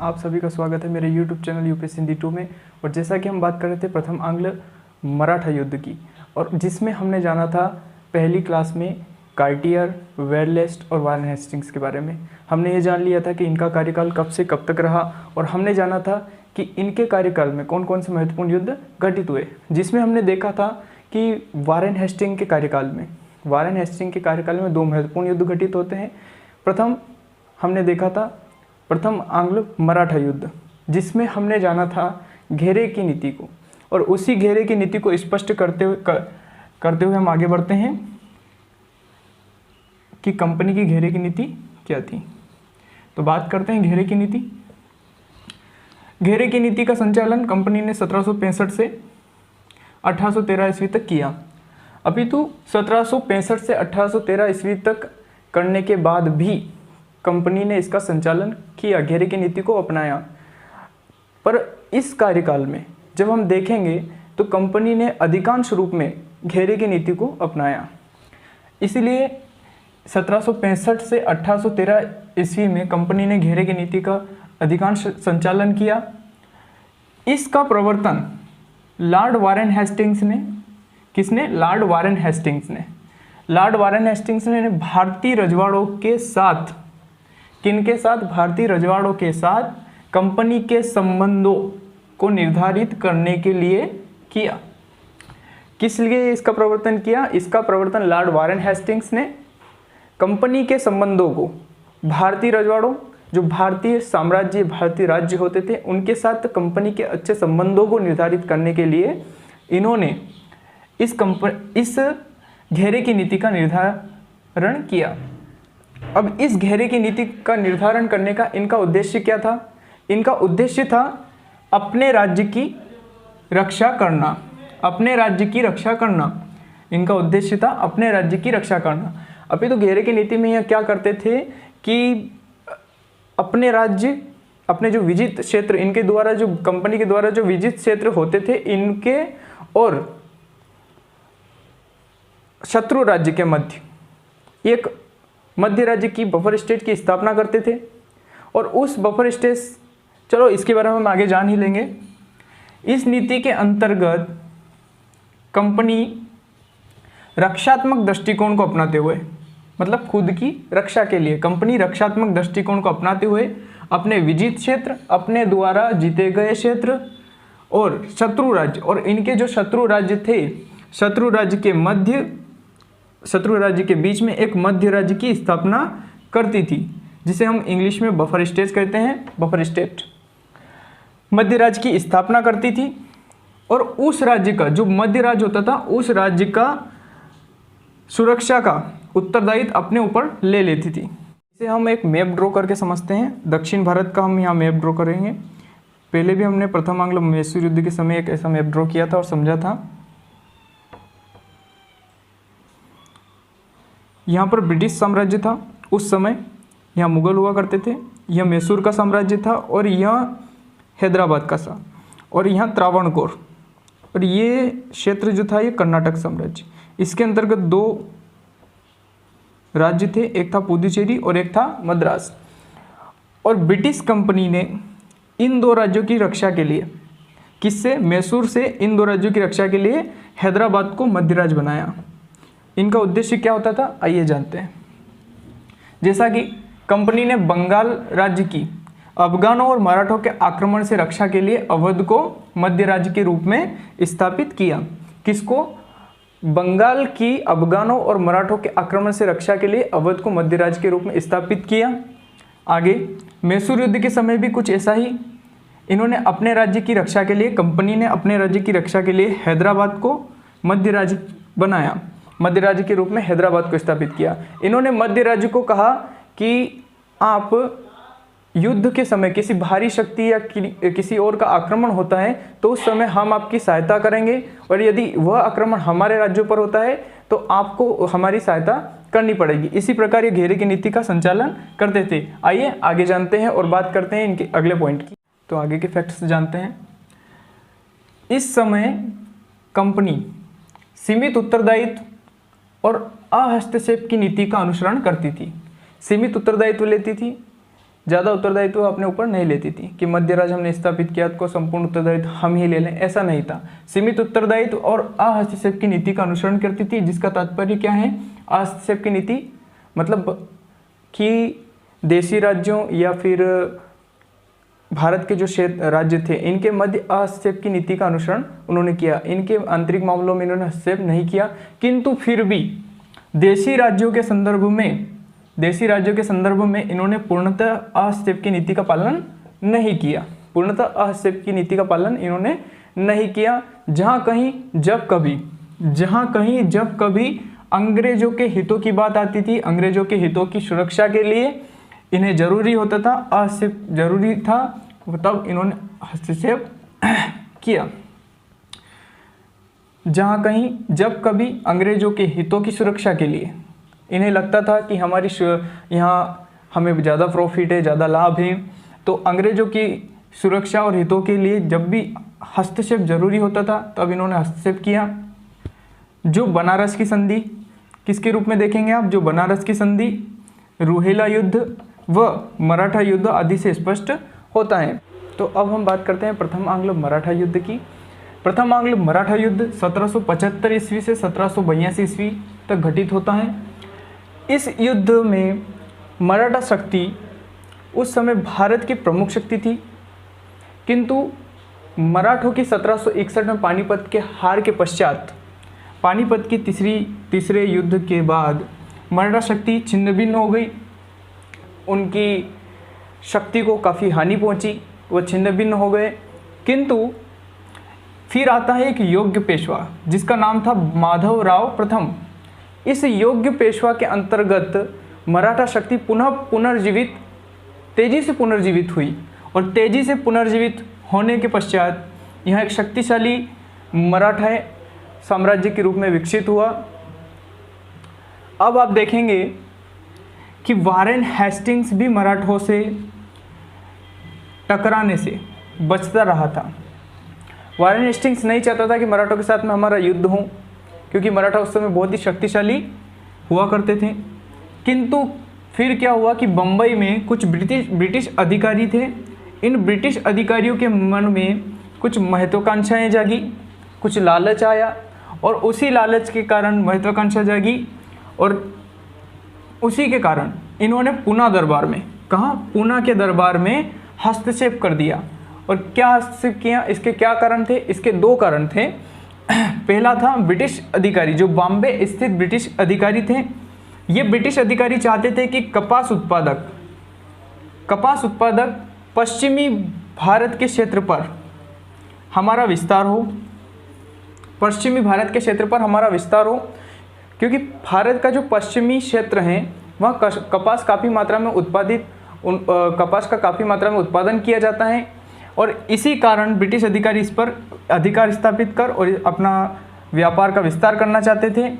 आप सभी का स्वागत है मेरे YouTube चैनल यूपीएससी हिंदी 2 में। और जैसा कि हम बात कर रहे थे प्रथम आंग्ल मराठा युद्ध की, और जिसमें हमने जाना था पहली क्लास में कार्टियर, वेरलेस्ट और वारेन हेस्टिंग्स के बारे में। हमने ये जान लिया था कि इनका कार्यकाल कब से कब तक रहा, और हमने जाना था कि इनके कार्यकाल में कौन कौन से महत्वपूर्ण युद्ध घटित हुए, जिसमें हमने देखा था कि वारेन हेस्टिंग के कार्यकाल में दो महत्वपूर्ण युद्ध घटित होते हैं। प्रथम हमने देखा था प्रथम आंग्ल मराठा युद्ध, जिसमें हमने जाना था घेरे की नीति को, और उसी घेरे की नीति को स्पष्ट करते हुए हम आगे बढ़ते हैं कि कंपनी की घेरे की नीति क्या थी। तो बात करते हैं घेरे की नीति। घेरे की नीति का संचालन कंपनी ने 1765 से 1813 ईस्वी तक किया। अपितु 1765 से 1813 ईस्वी तक करने के बाद भी कंपनी ने इसका संचालन किया, घेरे की नीति को अपनाया। पर इस कार्यकाल में जब हम देखेंगे तो कंपनी ने अधिकांश रूप में घेरे की नीति को अपनाया। इसलिए 1765 से 1813 ईस्वी में कंपनी ने घेरे की नीति का अधिकांश संचालन किया। इसका प्रवर्तन लॉर्ड वारेन हेस्टिंग्स ने, किसने? लॉर्ड वारेन हेस्टिंग्स ने। लॉर्ड वारेन हेस्टिंग्स ने भारतीय रजवाड़ों के साथ, किनके साथ? भारतीय रजवाड़ों के साथ कंपनी के संबंधों को निर्धारित करने के लिए किया। किस लिए इसका प्रवर्तन किया? इसका प्रवर्तन लॉर्ड वारेन हेस्टिंग्स ने कंपनी के संबंधों को भारतीय रजवाड़ों, जो भारतीय साम्राज्य, भारतीय राज्य होते थे, उनके साथ कंपनी के अच्छे संबंधों को निर्धारित करने के लिए इन्होंने इस घेरे की नीति का निर्धारण किया। अब इस घेरे की नीति का निर्धारण करने का इनका उद्देश्य क्या था? इनका उद्देश्य था अपने राज्य की रक्षा करना। अपने राज्य की रक्षा करना इनका उद्देश्य था, अपने राज्य की रक्षा करना। अभी तो घेरे की नीति में यह क्या करते थे कि अपने राज्य, अपने जो विजित क्षेत्र, इनके द्वारा जो कंपनी के द्वारा जो विजित क्षेत्र होते थे, इनके और शत्रु राज्य के मध्य एक मध्य राज्य की बफर स्टेट की स्थापना करते थे। और उस बफर स्टेट, चलो इसके बारे में हम आगे जान ही लेंगे। इस नीति के अंतर्गत कंपनी रक्षात्मक दृष्टिकोण को अपनाते हुए, मतलब खुद की रक्षा के लिए कंपनी रक्षात्मक दृष्टिकोण को अपनाते हुए अपने विजित क्षेत्र, अपने द्वारा जीते गए क्षेत्र और शत्रु राज्य, और इनके जो शत्रु राज्य थे, शत्रु राज्य के बीच में एक मध्य राज्य की स्थापना करती थी, जिसे हम इंग्लिश में बफर स्टेट कहते हैं। बफर स्टेट मध्य राज्य की स्थापना करती थी, और उस राज्य का जो मध्य राज्य होता था, उस राज्य का सुरक्षा का उत्तरदायित्व अपने ऊपर ले लेती थी। इसे हम एक मैप ड्रॉ करके समझते हैं। दक्षिण भारत का हम यहाँ मैप ड्रॉ करेंगे। पहले भी हमने प्रथम आंग्ल मैसूर युद्ध के समय एक ऐसा मैप ड्रॉ किया था और समझा था। यहाँ पर ब्रिटिश साम्राज्य था उस समय, यहाँ मुगल हुआ करते थे, यह मैसूर का साम्राज्य था, और यह हैदराबाद का था, और यहाँ त्रावणकोर, और ये क्षेत्र जो था ये कर्नाटक साम्राज्य। इसके अंतर्गत दो राज्य थे, एक था पुदुचेरी और एक था मद्रास। और ब्रिटिश कंपनी ने इन दो राज्यों की रक्षा के लिए, किससे? मैसूर से। इन दो राज्यों की रक्षा के लिए हैदराबाद को मध्य राज्य बनाया। इनका उद्देश्य क्या होता था, आइए जानते हैं। जैसा कि कंपनी ने बंगाल राज्य की अफगानों और मराठों के आक्रमण से रक्षा के लिए अवध को मध्य राज्य के रूप में स्थापित किया। किसको? बंगाल की अफगानों और मराठों के आक्रमण से रक्षा के लिए अवध को मध्य राज्य के रूप में स्थापित किया। आगे मैसूर युद्ध के समय भी कुछ ऐसा ही, इन्होंने अपने राज्य की रक्षा के लिए, कंपनी ने अपने राज्य की रक्षा के लिए हैदराबाद को मध्य राज्य बनाया, मध्य राज्य के रूप में हैदराबाद को स्थापित किया। इन्होंने मध्य राज्य को कहा कि आप युद्ध के समय किसी भारी शक्ति या किसी और का आक्रमण होता है तो उस समय हम आपकी सहायता करेंगे, और यदि वह आक्रमण हमारे राज्यों पर होता है तो आपको हमारी सहायता करनी पड़ेगी। इसी प्रकार ये घेरे की नीति का संचालन करते थे। आइए आगे जानते हैं और बात करते हैं इनके अगले पॉइंट की। तो आगे के फैक्ट्स जानते हैं। इस समय कंपनी सीमित उत्तरदायित्व और अहस्तक्षेप की नीति का अनुसरण करती थी। सीमित उत्तरदायित्व लेती थी, ज़्यादा उत्तरदायित्व अपने ऊपर नहीं लेती थी कि मध्य राज्य हमने स्थापित किया तो संपूर्ण उत्तरदायित्व हम ही ले लें, ऐसा नहीं था। सीमित उत्तरदायित्व और अहस्तक्षेप की नीति का अनुसरण करती थी, जिसका तात्पर्य क्या है, अहस्तक्षेप की नीति मतलब कि देशी राज्यों या फिर भारत के जो क्षेत्र राज्य थे इनके मध्य हस्तक्षेप की नीति का अनुसरण उन्होंने किया। इनके आंतरिक मामलों में इन्होंने हस्तक्षेप नहीं किया, किंतु फिर भी देशी राज्यों के संदर्भ में इन्होंने पूर्णतः हस्तक्षेप की नीति का पालन नहीं किया। पूर्णतः हस्तक्षेप की नीति का पालन इन्होंने नहीं किया। जहाँ कहीं जब कभी अंग्रेजों के हितों की बात आती थी, अंग्रेजों के हितों की सुरक्षा के लिए इन्हें जरूरी होता था, हस्तक्षेप जरूरी था, तब इन्होंने हस्तक्षेप किया। जहाँ कहीं जब कभी अंग्रेजों के हितों की सुरक्षा के लिए इन्हें लगता था कि हमारी यहाँ हमें ज़्यादा प्रॉफिट है, ज़्यादा लाभ है, तो अंग्रेजों की सुरक्षा और हितों के लिए जब भी हस्तक्षेप जरूरी होता था तब इन्होंने हस्तक्षेप किया। जो बनारस की संधि किसके रूप में देखेंगे आप, जो बनारस की संधि रूहेला युद्ध व मराठा युद्ध आदि से स्पष्ट होता है। तो अब हम बात करते हैं प्रथम आंग्लो मराठा युद्ध की। प्रथम आंग्लो मराठा युद्ध 1775 ईस्वी से 1782 ईस्वी तक घटित होता है। इस युद्ध में मराठा शक्ति उस समय भारत की प्रमुख शक्ति थी, किंतु मराठों की 1761 में पानीपत के हार के पश्चात, पानीपत की तीसरे युद्ध के बाद मराठा शक्ति छिन्न भिन्न हो गई। उनकी शक्ति को काफ़ी हानि पहुंची, वो छिन्न भिन्न हो गए। किंतु फिर आता है एक योग्य पेशवा जिसका नाम था माधवराव प्रथम। इस योग्य पेशवा के अंतर्गत मराठा शक्ति तेजी से पुनर्जीवित हुई और तेजी से पुनर्जीवित होने के पश्चात यहाँ एक शक्तिशाली मराठा साम्राज्य के रूप में विकसित हुआ। अब आप देखेंगे कि वारेन हेस्टिंग्स भी मराठों से टकराने से बचता रहा था। वारेन हेस्टिंग्स नहीं चाहता था कि मराठों के साथ में हमारा युद्ध हो, क्योंकि मराठा उस समय बहुत ही शक्तिशाली हुआ करते थे। किंतु फिर क्या हुआ कि बम्बई में कुछ ब्रिटिश अधिकारी थे। इन ब्रिटिश अधिकारियों के मन में कुछ महत्वाकांक्षाएं जागी, कुछ लालच आया और उसी लालच के कारण महत्वाकांक्षा जागी और उसी के कारण इन्होंने पूना दरबार में, कहाँ, पूना के दरबार में हस्तक्षेप कर दिया। और क्या हस्तक्षेप किया, इसके क्या कारण थे? इसके दो कारण थे। पहला था ब्रिटिश अधिकारी, जो बॉम्बे स्थित ब्रिटिश अधिकारी थे। ये ब्रिटिश अधिकारी चाहते थे कि कपास उत्पादक पश्चिमी भारत के क्षेत्र पर हमारा विस्तार हो, पश्चिमी भारत के क्षेत्र पर हमारा विस्तार हो, क्योंकि भारत का जो पश्चिमी क्षेत्र है वहाँ कपास का काफ़ी मात्रा में उत्पादन किया जाता है। और इसी कारण ब्रिटिश अधिकारी इस पर अधिकार स्थापित कर और अपना व्यापार का विस्तार करना चाहते थे।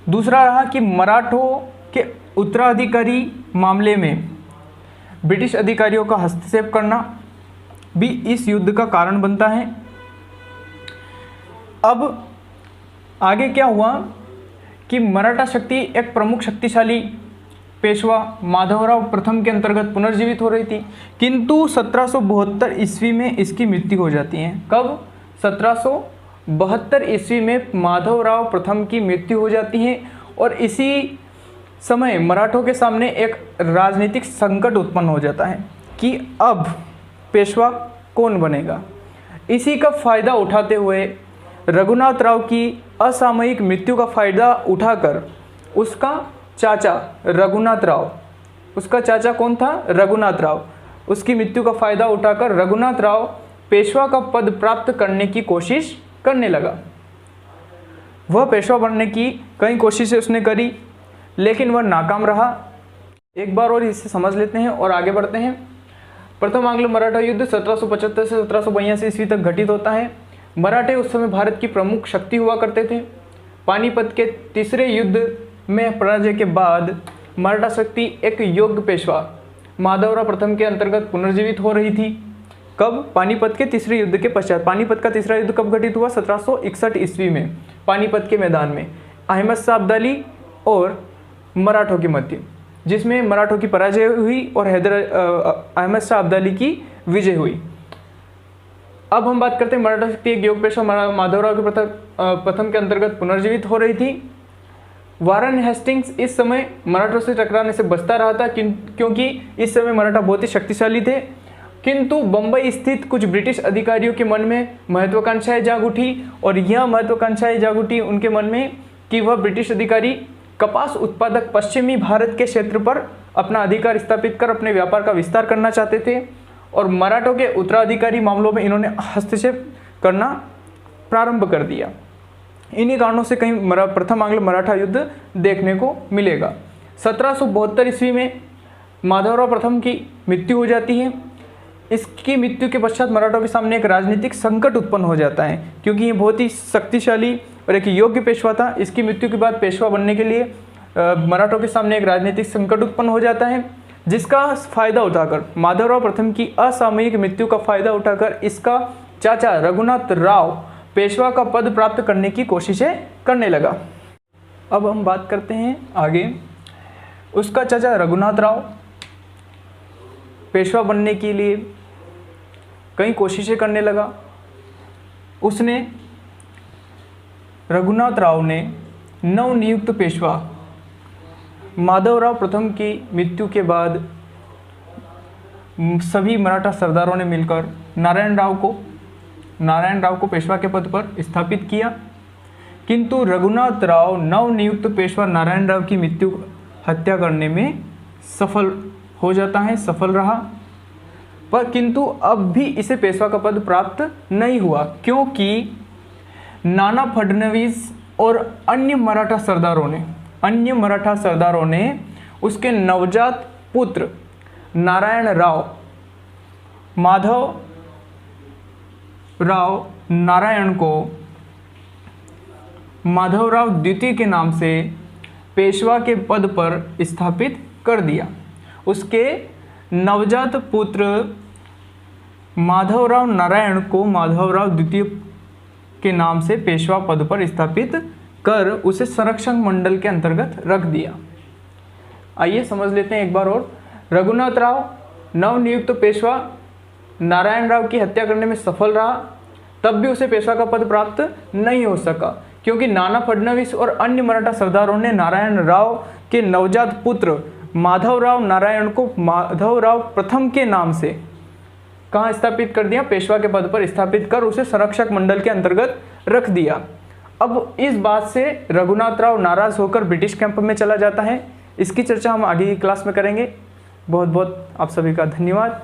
दूसरा रहा कि मराठों के उत्तराधिकारी मामले में ब्रिटिश अधिकारियों का हस्तक्षेप करना भी इस युद्ध का कारण बनता है। अब आगे क्या हुआ कि मराठा शक्ति एक प्रमुख शक्तिशाली पेशवा माधवराव प्रथम के अंतर्गत पुनर्जीवित हो रही थी, किंतु 1772 ईस्वी में इसकी मृत्यु हो जाती है। कब? 1772 ईस्वी में माधवराव प्रथम की मृत्यु हो जाती है और इसी समय मराठों के सामने एक राजनीतिक संकट उत्पन्न हो जाता है कि अब पेशवा कौन बनेगा। इसी का फायदा उठाते हुए रघुनाथ राव की असामयिक मृत्यु का फायदा उठाकर उसका चाचा रघुनाथ राव, उसका चाचा कौन था? रघुनाथ राव। उसकी मृत्यु का फायदा उठाकर रघुनाथ राव पेशवा का पद प्राप्त करने की कोशिश करने लगा। वह पेशवा बनने की कई कोशिशें उसने करी, लेकिन वह नाकाम रहा। एक बार और इसे समझ लेते हैं और आगे बढ़ते हैं। प्रथम आंग्लो मराठा युद्ध 1775 से 1782 ईस्वी तक घटित होता है। मराठे उस समय भारत की प्रमुख शक्ति हुआ करते थे। पानीपत के तीसरे युद्ध में पराजय के बाद मराठा शक्ति एक योग्य पेशवा माधवराव प्रथम के अंतर्गत पुनर्जीवित हो रही थी। कब? पानीपत के तीसरे युद्ध के पश्चात। पानीपत का तीसरा युद्ध कब घटित हुआ? 1761 ईस्वी में पानीपत के मैदान में अहमद शाह अब्दाली और मराठों के मध्य। जिसमें मराठों की पराजय हुई और अहमद शाह अब्दाली की विजय हुई। अब हम बात करते हैं मराठा शक्ति एक योग पेशवा माधवराव के प्रथम के अंतर्गत पुनर्जीवित हो रही थी। वारन हेस्टिंग्स इस समय मराठों से टकराने से बचता रहा था क्योंकि इस समय मराठा बहुत ही शक्तिशाली थे, किंतु बंबई स्थित कुछ ब्रिटिश अधिकारियों के मन में महत्वाकांक्षाएं जाग उठी और यह महत्वाकांक्षाएं जाग उठी उनके मन में कि वह ब्रिटिश अधिकारी कपास उत्पादक पश्चिमी भारत के क्षेत्र पर अपना अधिकार स्थापित कर अपने व्यापार का विस्तार करना चाहते थे और मराठों के उत्तराधिकारी मामलों में इन्होंने हस्तक्षेप करना प्रारंभ कर दिया। इन्हीं कारणों से कहीं प्रथम आंग्ल मराठा युद्ध देखने को मिलेगा। 1772 ईस्वी में माधवराव प्रथम की मृत्यु हो जाती है। इसकी मृत्यु के पश्चात मराठों के सामने एक राजनीतिक संकट उत्पन्न हो जाता है क्योंकि ये बहुत ही शक्तिशाली और एक योग्य पेशवा था। इसकी मृत्यु के बाद पेशवा बनने के लिए मराठों के सामने एक राजनीतिक संकट उत्पन्न हो जाता है, जिसका फायदा उठाकर माधवराव प्रथम की असामयिक मृत्यु का फायदा उठाकर इसका चाचा रघुनाथ राव पेशवा का पद प्राप्त करने की कोशिशें करने लगा। अब हम बात करते हैं आगे। उसका चाचा रघुनाथ राव पेशवा बनने के लिए कई कोशिशें करने लगा। रघुनाथ राव ने नवनियुक्त पेशवा माधवराव प्रथम की मृत्यु के बाद सभी मराठा सरदारों ने मिलकर नारायण राव को पेशवा के पद पर स्थापित किया, किंतु रघुनाथ राव नवनियुक्त पेशवा नारायण राव की हत्या करने में सफल रहा, पर किंतु अब भी इसे पेशवा का पद प्राप्त नहीं हुआ क्योंकि नाना फडणवीस और अन्य मराठा सरदारों ने उसके नवजात पुत्र नारायण राव माधव राव नारायण को माधवराव द्वितीय के नाम से पेशवा के पद पर स्थापित कर दिया। उसके नवजात पुत्र माधवराव नारायण को माधवराव द्वितीय के नाम से पेशवा पद पर स्थापित कर उसे संरक्षक मंडल के अंतर्गत रख दिया। आइए समझ लेते हैं एक बार और। रघुनाथ राव नवनियुक्त पेशवा नारायण राव की हत्या करने में सफल रहा, तब भी उसे पेशवा का पद प्राप्त नहीं हो सका क्योंकि नाना फडणवीस और अन्य मराठा सरदारों ने नारायण राव के नवजात पुत्र माधवराव नारायण को माधवराव प्रथम के नाम से कहाँ स्थापित कर दिया? पेशवा के पद पर स्थापित कर उसे संरक्षक मंडल के अंतर्गत रख दिया। अब इस बात से रघुनाथ राव नाराज होकर ब्रिटिश कैंप में चला जाता है। इसकी चर्चा हम आगे की क्लास में करेंगे। बहुत बहुत आप सभी का धन्यवाद।